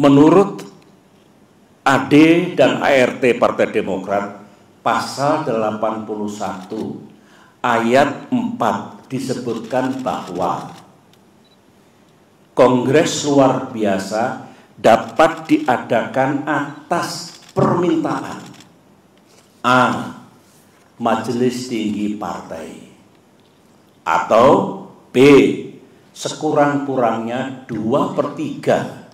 Menurut AD dan ART Partai Demokrat, pasal 81 ayat 4 disebutkan bahwa Kongres luar biasa dapat diadakan atas permintaan A. Majelis Tinggi Partai, atau B. sekurang-kurangnya 2/3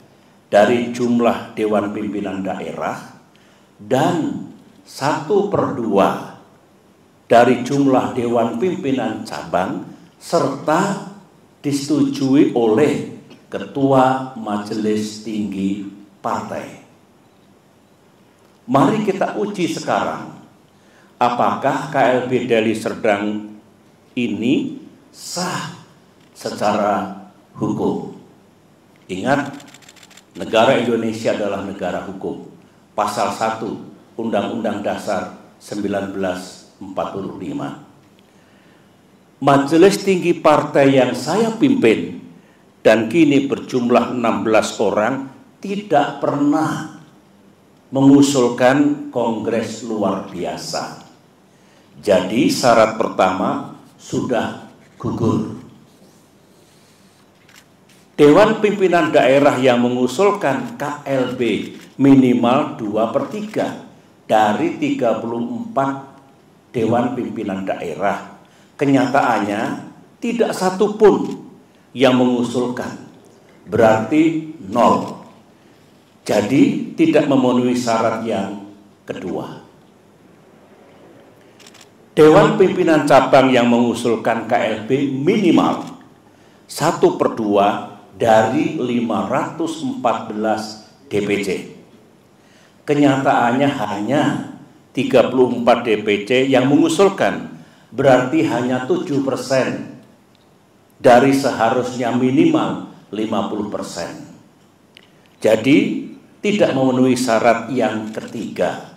dari jumlah Dewan Pimpinan Daerah dan 1/2 dari jumlah Dewan Pimpinan Cabang serta disetujui oleh Ketua Majelis Tinggi Partai. Mari kita uji sekarang, apakah KLB Deli Serdang ini sah secara hukum. Ingat, negara Indonesia adalah negara hukum. Pasal 1 Undang-Undang Dasar 1945. Majelis Tinggi Partai yang saya pimpin dan kini berjumlah 16 orang tidak pernah mengusulkan kongres luar biasa. Jadi syarat pertama sudah gugur. Dewan Pimpinan Daerah yang mengusulkan KLB minimal 2/3 dari 34 Dewan Pimpinan Daerah. Kenyataannya tidak satupun yang mengusulkan, berarti 0. Jadi tidak memenuhi syarat yang kedua. Dewan Pimpinan Cabang yang mengusulkan KLB minimal 1/2 dari 514 DPC. Kenyataannya hanya 34 DPC yang mengusulkan, berarti hanya 7% dari seharusnya minimal 50%. Jadi tidak memenuhi syarat yang ketiga.